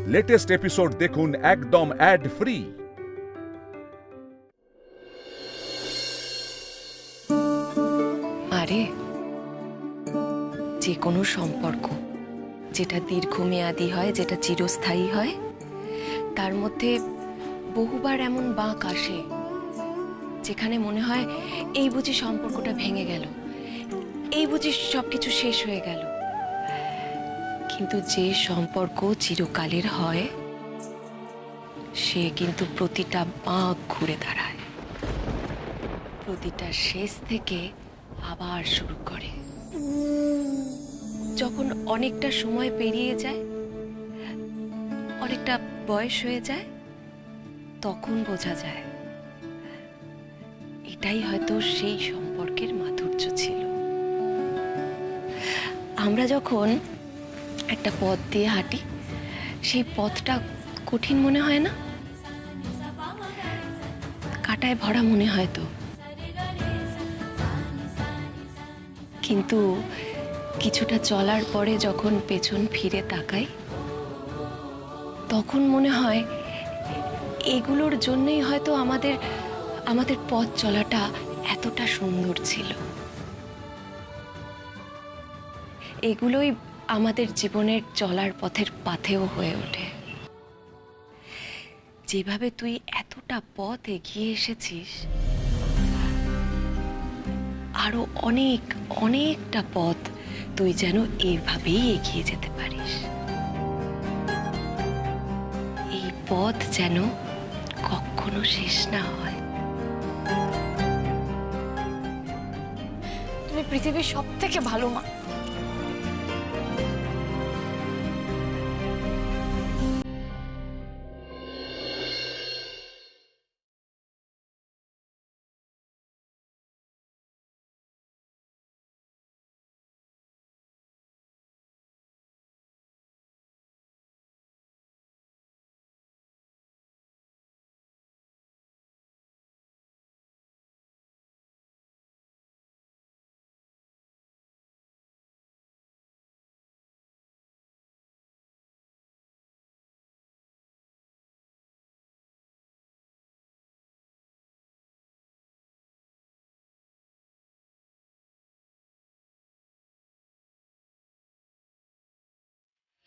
Latest episode দেখুন একদম add free. আরে যে কোনো সম্পর্ক যেটা দীর্ঘমেয়াদী হয়, যেটা চিরস্থায়ী হয়, তার মধ্যে বহুবার এমন বাঁক আসে যেখানে মনে হয় এই বুঝি সম্পর্কটা ভেঙে গেল, এই বুঝি সবকিছু শেষ হয়ে গেল। কিন্তু যে সম্পর্ক চিরকালের হয় সে কিন্তু প্রতিটা বাঁক ঘুরে দাঁড়ায়, প্রতিটা শেষ থেকে আবার শুরু করে। যখন অনেকটা সময় পেরিয়ে যায়, অনেকটা বয়স হয়ে যায়, তখন বোঝা যায় এটাই হয়তো সেই সম্পর্কের মাধুর্য ছিল। আমরা যখন একটা পথ দিয়ে হাঁটি, সেই পথটা কঠিন মনে হয় না? কাঁটায় ভরা মনে হয় তো, কিন্তু কিছুটা চলার পরে যখন পেছন ফিরে তাকাই, তখন মনে হয় এগুলোর জন্যই হয়তো আমাদের পথ চলাটা এতটা সুন্দর ছিল। এগুলোই আমাদের জীবনের চলার পথের পাথেয় হয়ে ওঠে। যেভাবে তুই এতটা পথ এগিয়ে এসেছিস, আরো অনেকটা পথ তুই যেন এইভাবেই এগিয়ে যেতে পারিস। এই পথ যেন কখনো শেষ না হয়। তুমি পৃথিবীর সব থেকে ভালো মা।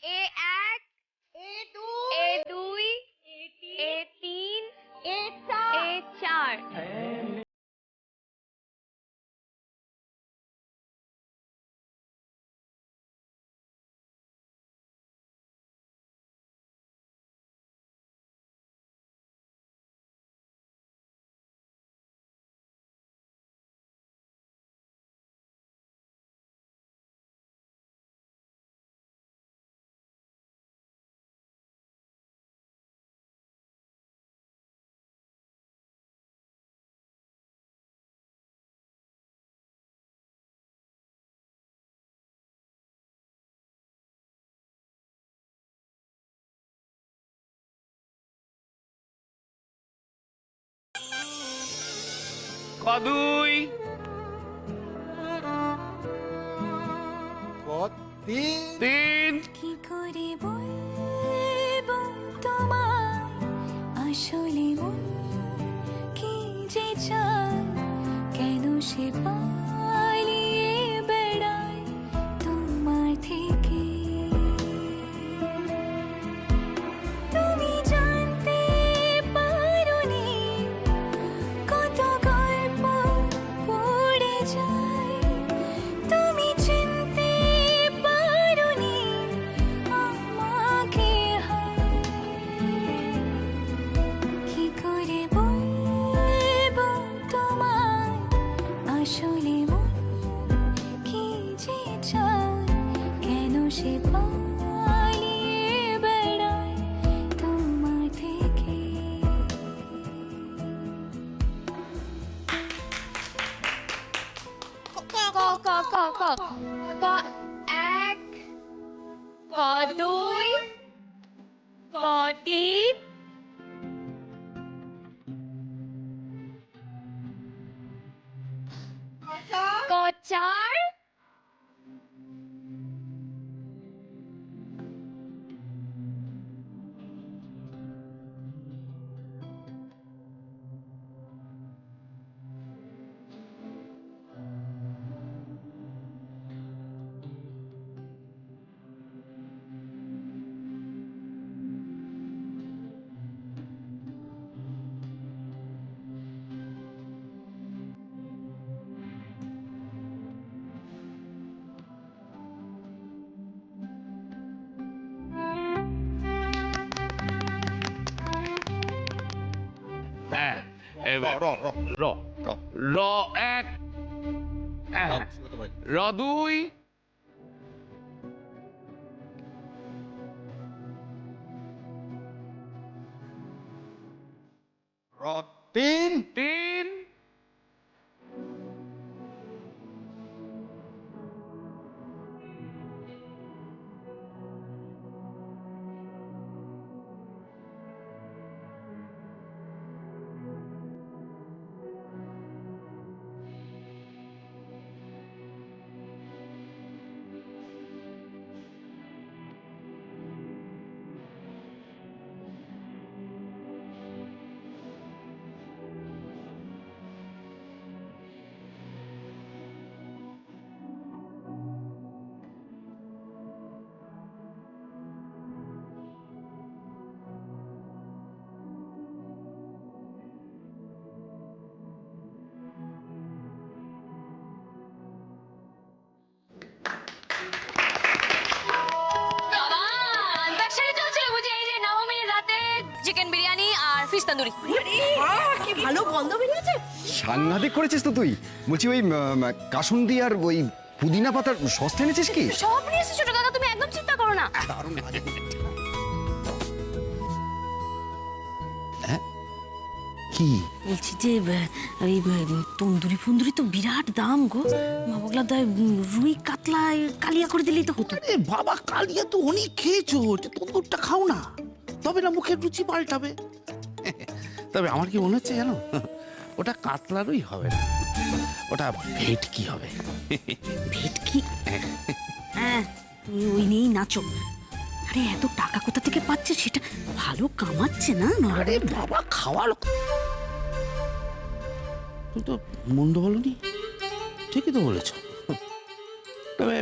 A1, A2, A3, A4। কদুই তিন। কি করে বলবো তোমায় আসলে মন কি যে চায়, কেন সে পালিয়ে বেড়ায় তোমার থেকে। তুমি জানতে পারোনি কত গল্প পড়ে যায়, তুমি চিনতে পারোনি আমাকে। কি করে বলবো তোমায় আসলে মন কি যে চায়, কেন সে পালিয়ে বেড়ায় তোমার থেকে। ক এক, ক দুই, ক তিন, ক চার, র র র এক, র দুই, তিন, তিন, চিকেন বিরিয়ানি আর ফিশ তন্দুরি। সাংঘাতিক করেছিস তো তুই। বলছি ওই কাসুন্দি আর ওই পুদিনা পাতার সস এনেছিস কি? সব নিয়ে এসেছি ছোট কাকা, তুমি একদম চিন্তা করো না। কি বলছি যে ওই তন্দুরি ফন্দুরি তো বিরাট দাম গো। মা বগলা দায় রুই কাতলা কালিয়া করে দিলেই তো হতো। আরে বাবা, কালিয়া তো অনেক খেয়েছো, তন্দুরটা খাও না, তবে না মুখের রুচি পাল্টাবে। তবে আমার কি মনে হচ্ছে জানো, ওটা কাতলারই হবে না, ওটা ভেটকি হবে। ভেটকি? হ্যাঁ, তুমি ওই নিয়েই নাচো। আরে এত টাকা কোথা থেকে পাচ্ছে, সেটা ভালো কামাচ্ছে না? আরে বাবা, খাওয়ার তো মন্দ বলনি, ঠিকই তো বলেছ। তবে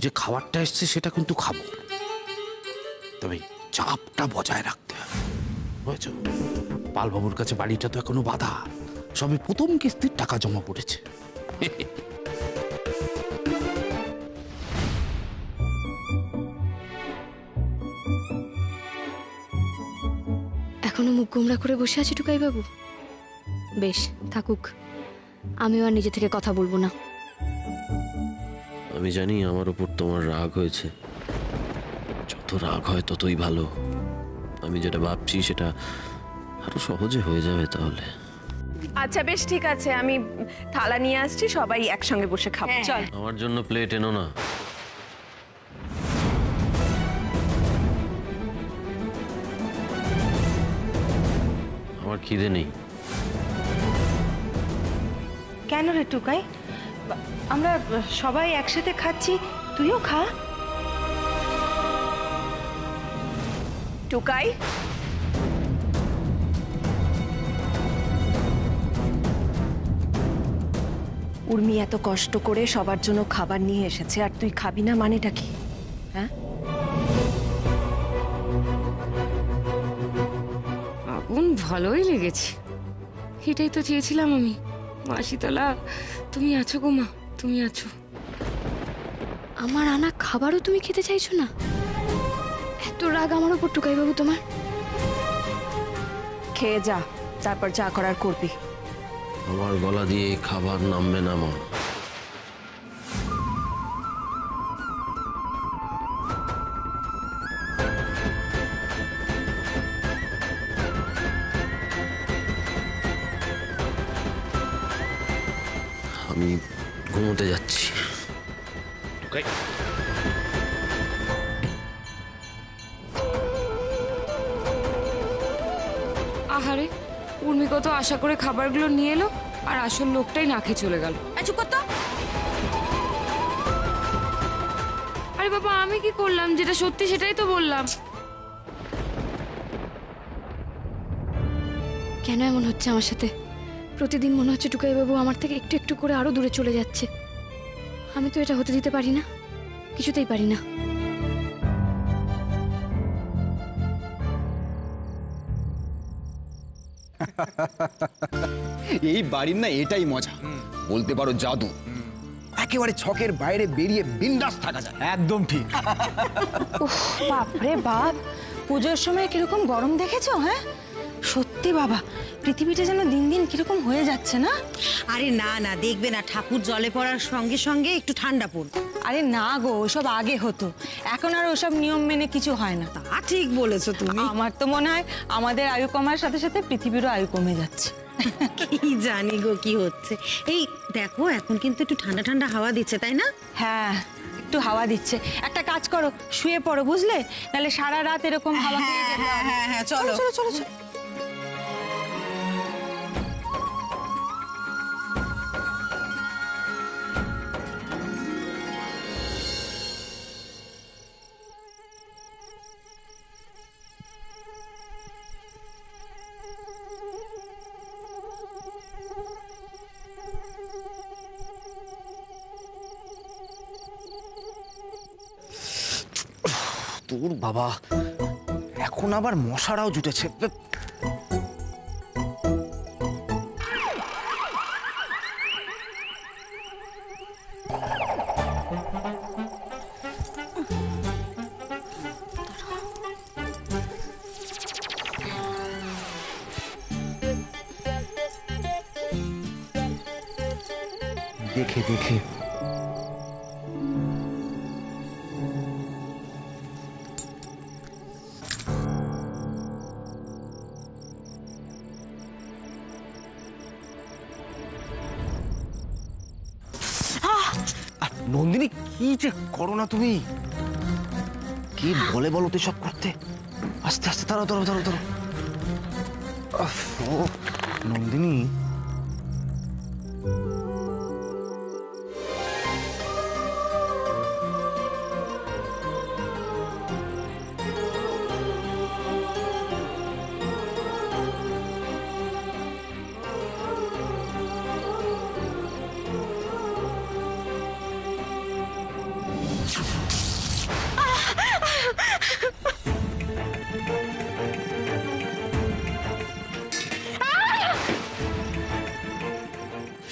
যে খাবারটা এসছে সেটা কিন্তু খাবো, তবে চাপটা বজায় রাখতে হবে, বুঝেছ? পালবাবুর কাছে বাড়িটা তো এখনো বাধা, সবে প্রথম কিস্তির টাকা জমা পড়েছে। এখনো মুখ গোমরা করে বসে আছি টুকাই বাবু? বেশ, থাকুক, আমিও আর নিজে থেকে কথা বলবো না। আমি জানি আমার উপর তোমার রাগ হয়েছে, যত রাগ হয় ততই ভালো। আমি যেটা ভাবছি সেটা আরো সহজে হয়ে যাবে তাহলে। আচ্ছা বেশ ঠিক আছে, আমি থালা নিয়ে আসছি, সবাই একসঙ্গে বসে খাবো। চল। আমার জন্য প্লেট এনো না। আমার খিদে নেই। কেন রে টুকাই? আমরা সবাই একসাথে খাচ্ছি, তুইও খা। টুকাই, উর্মি এত কষ্ট করে সবার জন্য খাবার নিয়ে এসেছে, আর তুই খাবি না মানেটা কি? হ্যাঁ, আগুন ভালোই লেগেছে, এটাই তো চেয়েছিলাম আমি। মাসিতলা, তুমি আছো গো মা, তুমি আছো। আমার আনা খাবারও তুমি খেতে চাইছো না? এত রাগ আমার উপর টুকাই বাবু তোমার? খেয়ে যা, তারপর যা করার করবি। আমার গলা দিয়ে খাবার নামবে না মা। আমি ঘুমোতে যাচ্ছি। আহারে, উর্মি কত আশা করে খাবারগুলো নিয়ে এলো, আর আসল লোকটাই না খেয়ে চলে গেল। চুপ কর তো। আরে বাবা, আমি কি করলাম? যেটা সত্যি সেটাই তো বললাম। কেন এমন হচ্ছে আমার সাথে? প্রতিদিন মনে হচ্ছে টুকাই বাবু আমার থেকে একটু একটু করে আরো দূরে চলে যাচ্ছে। আমি তো এটা হতে দিতে পারি না, কিছুতেই পারি না। এই বাড়ির না এটাই মজা, বলতে পারো জাদু। একেবারে ছকের বাইরে বেরিয়ে বিন্দাস থাকা যায়। একদম ঠিক। বাপরে বাপ, পুজোর সময় কিরকম গরম দেখেছো? হ্যাঁ, সত্যি বাবা, পৃথিবীটা যেন দিন দিন কিরকম হয়ে যাচ্ছে না? আরে না না, দেখবে না ঠাকুর জলে পড়ার সঙ্গে সঙ্গে একটু ঠান্ডা পড়বে। আরে না গো, ওসব আগে হতো, এখন আর ওসব নিয়ম মেনে কিছু হয় না। তা ঠিক বলেছো তুমি। আমার তো মনে হয় আমাদের আয়ু কমার সাথে সাথে পৃথিবীরও আয়ু কমে যাচ্ছে। কি জানি গো কি হচ্ছে। এই দেখো এখন কিন্তু একটু ঠান্ডা ঠান্ডা হাওয়া দিচ্ছে, তাই না? হ্যাঁ, একটু হাওয়া দিচ্ছে। একটা কাজ করো, শুয়ে পড়ো বুঝলে, নাহলে সারা রাত এরকম হাওয়া খেয়ে যেতে হবে। হ্যাঁ হ্যাঁ, চলো চলো চলো চলো। তোর বাবা, এখন আবার মশারাও জুটেছে। দেখে দেখে নন্দিনী, কি যে করো না তুমি? কি বলে বলো তো সব করতে? আস্তে আস্তে, ধরো ধরো ধরো ধরো। নন্দিনী,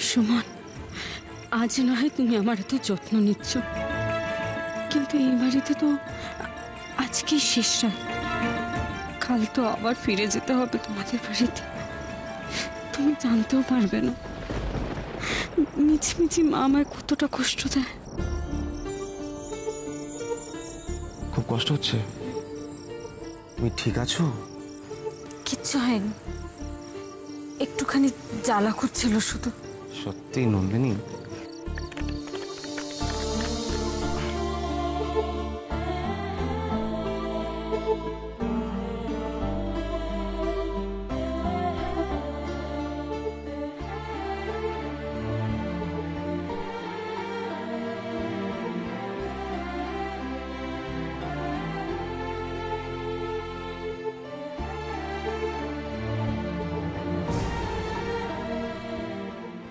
সুমন, আজ না হয় তুমি আমার এত যত্ন নিচ্ছ, কিন্তু এই বাড়িতে তো আজকেই শেষ রাত। কাল তো আবার ফিরে যেতে হবে তোমাদের বাড়িতে। তুমি জানতেও পারবে না মিছিমিছি মা আমায় কতটা কষ্ট দেয়। খুব কষ্ট হচ্ছে? তুমি ঠিক আছো? কিচ্ছু হয়নি, একটুখানি জ্বালা করছিল শুধু। সত্যি নন্দিনী?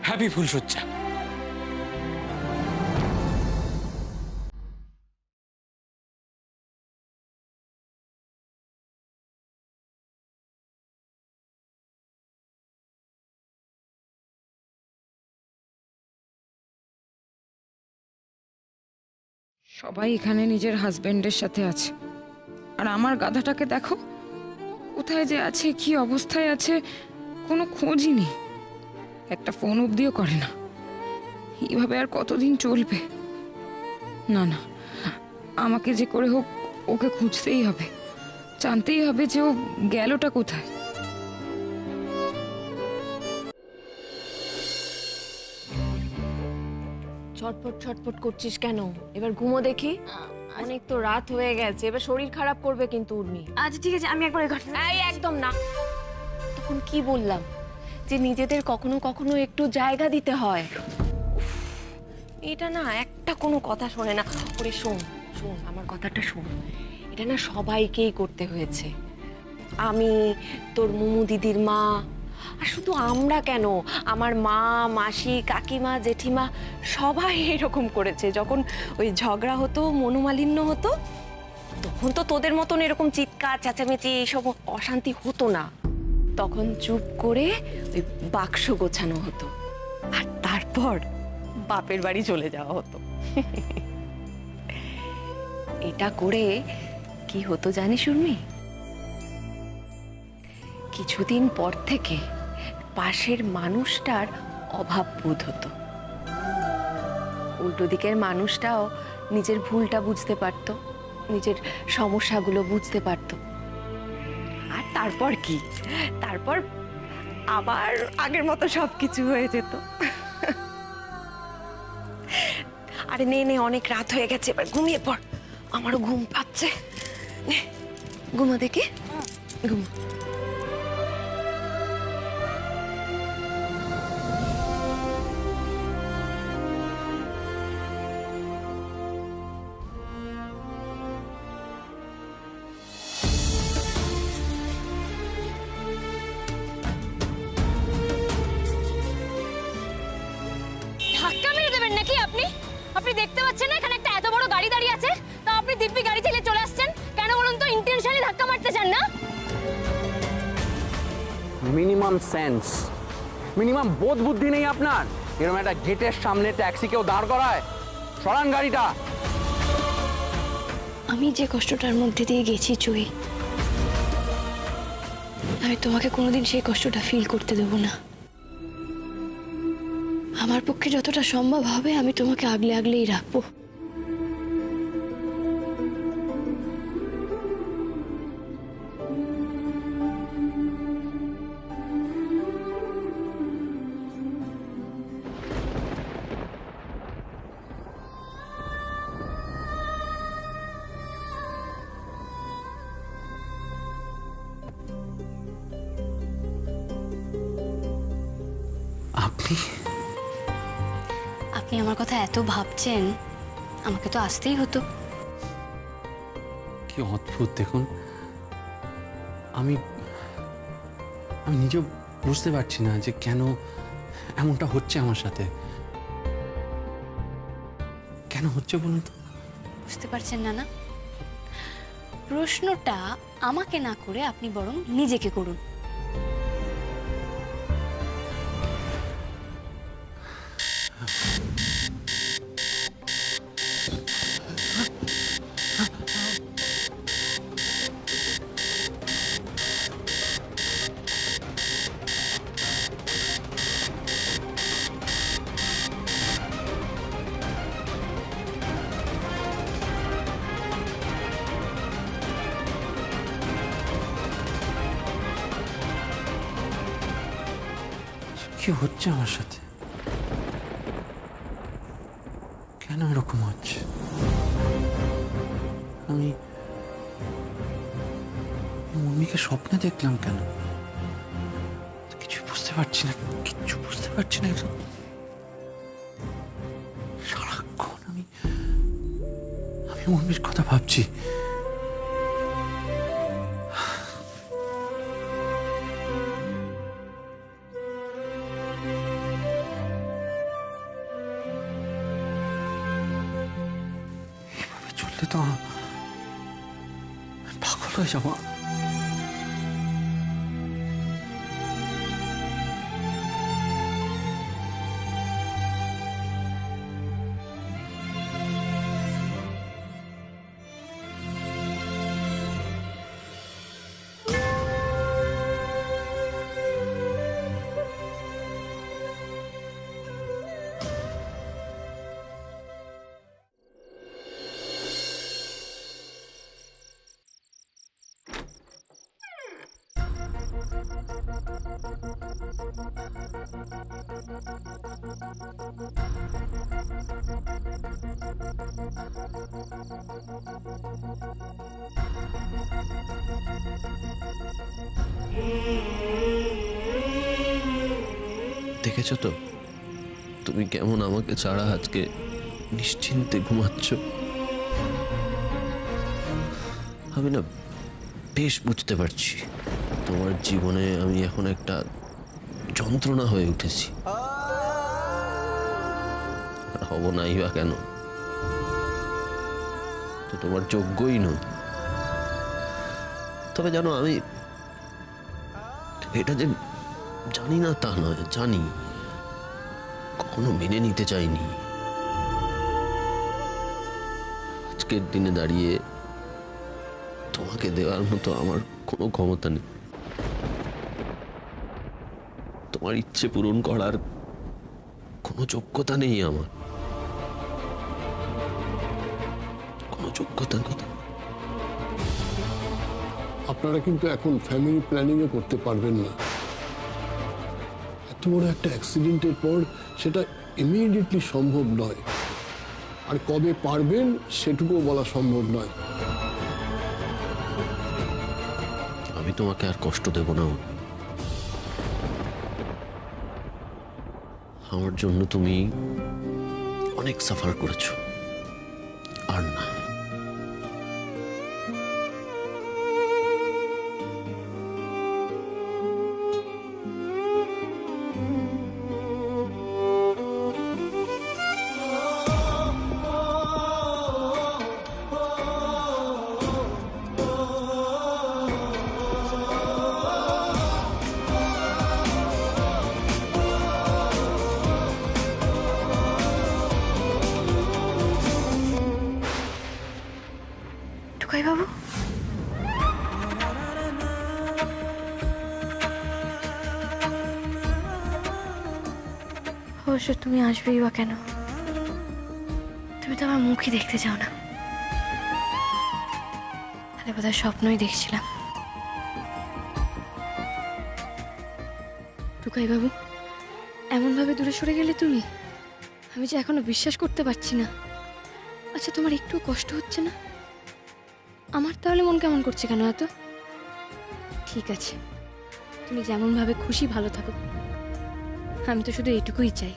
হ্যাপি ফুলসজ্জা। সবাই এখানে নিজের হাজবেন্ডের সাথে আছে, আর আমার গাধাটাকে দেখো কোথায় যে আছে, কি অবস্থায় আছে, কোনো খোঁজই নেই। একটা ফোন অবধিও করে না। এইভাবে আর কতদিন চলবে? না না, আমাকে যে করে হোক ওকে খুঁজতেই হবে, জানতেই হবে যে ও গেলটা কোথায়। ছটপট ছটপট করছিস কেন? এবার ঘুমো দেখি। অনেক তো রাত হয়ে গেছে, এবার শরীর খারাপ করবে কিন্তু উর্মি। আচ্ছা ঠিক আছে, আমি একবার এই একদম না। তখন কি বললাম যে নিজেদের কখনো কখনো একটু জায়গা দিতে হয়। এটা না একটা কোনো কথা শোনে না। ওরে শোন শোন, আমার কথাটা শোন। এটা না সবাইকেই করতে হয়েছে। আমি, তোর মুমু দিদির মা, আর শুধু আমরা কেন, আমার মা, মাসি, কাকিমা, জেঠিমা সবাই এরকম করেছে। যখন ওই ঝগড়া হতো, মনোমালিন্য হতো, তখন তো তোদের মতন এরকম চিৎকার চেঁচামেচি এইসব অশান্তি হতো না। তখন চুপ করে ওই বাক্স গোছানো হতো, আর তারপর বাপের বাড়ি চলে যাওয়া হতো। এটা করে কি হতো জানিস উর্মি? কি কিছুদিন পর থেকে পাশের মানুষটার অভাব বোধ হতো। উল্টো দিকের মানুষটাও নিজের ভুলটা বুঝতে পারত, নিজের সমস্যাগুলো বুঝতে পারত। আর তারপর কি, তারপর আবার আগের মতো সবকিছু হয়ে যেত। আরে নে নে, অনেক রাত হয়ে গেছে, এবার ঘুমিয়ে পড়। আমারও ঘুম পাচ্ছে। নে, ঘুমা দেখি, ঘুমা। ধাক্কা মেরে দেবেন নাকি আপনি? আপনি দেখতে পাচ্ছেন না এখানে একটা এত বড় গাড়ি দাঁড়িয়ে আছে, তা আপনি দিব্যি গাড়ি চালিয়ে চলে আসছেন কেন বলুন তো? ইন্টেনশনালি ধাক্কা মারতে চান না? মিনিমাম সেন্স, মিনিমাম বোধ বুদ্ধি নেই আপনার? এরকম একটা গেটের সামনে ট্যাক্সি কেউ দাঁড় করায়? সরান গাড়িটা। আমি যে কষ্টটার মধ্যে দিয়ে গেছি চুই, আমি তোমাকে কোনোদিন সেই কষ্টটা ফিল করতে দেব না। আমার পক্ষে যতটা সম্ভব হবে আমি তোমাকে আগলে আগলেই রাখবো। আপনি আপনি আমার কথা এত ভাবছেন, আমাকে তো আসতেই হতো। কি অদ্ভুত দেখুন, আমি আমি নিজেও বুঝতে পারছি না যে কেন এমনটা হচ্ছে আমার সাথে। কেন হচ্ছে বলুন তো? বুঝতে পারছেন না? না, প্রশ্নটা আমাকে না করে আপনি বরং নিজেকে করুন। কি হচ্ছে আমার সাথে? কেন এরকম হচ্ছে? আমি মম্মিকে স্বপ্নে দেখলাম কেন? কিছু বুঝতে পারছি না, কিচ্ছু বুঝতে পারছি না। সারাক্ষণ আমি মম্মির কথা ভাবছি। চললে তো পাগল হয়ে যাবো। দেখেছো তো তুমি কেমন আমাকে ছাড়া আজকে নিশ্চিন্তে ঘুমাচ্ছ? আমি না বেশ বুঝতে পারছি তোমার জীবনে আমি এখন একটা যন্ত্রণা হয়ে উঠেছি। হব নাই বা কেন? তো তোমার যোগ্যই নই। তবে জানো, আমি এটা যে জানি না তা নয়, জানি, কখনো মেনে নিতে চাইনি। আজকের দিনে দাঁড়িয়ে তোমাকে দেওয়ার মতো আমার কোনো ক্ষমতা নেই। তোমার ইচ্ছে পূরণ করার কোনো যোগ্যতা নেই আমার, কোনো যোগ্যতা নেই। আপনারা কিন্তু এখন ফ্যামিলি প্ল্যানিংও করতে পারবেন না। এত বড় একটা অ্যাক্সিডেন্টের পর সেটা ইমিডিয়েটলি সম্ভব নয়, আর কবে পারবেন সেটুকুও বলা সম্ভব নয়। আমি তোমাকে আর কষ্ট দেব না। আমার জন্য তুমি অনেক সাফার করেছো, আর না। টুকাই বাবু, অবশ্য তুমি আসবেই বা কেন? তুমি তো আমার মুখই দেখতে চাও না। তাহলে বোধহয় স্বপ্নই দেখছিলাম। টুকাই বাবু, এমন ভাবে দূরে সরে গেলে তুমি, আমি যে এখনো বিশ্বাস করতে পারছি না। আচ্ছা, তোমার একটু কষ্ট হচ্ছে না? আমার তাহলে মন কেমন করছে কেন এত? ঠিক আছে, তুমি যেমন ভাবে খুশি ভালো থাকো। আমি তো শুধু এইটুকুই চাই।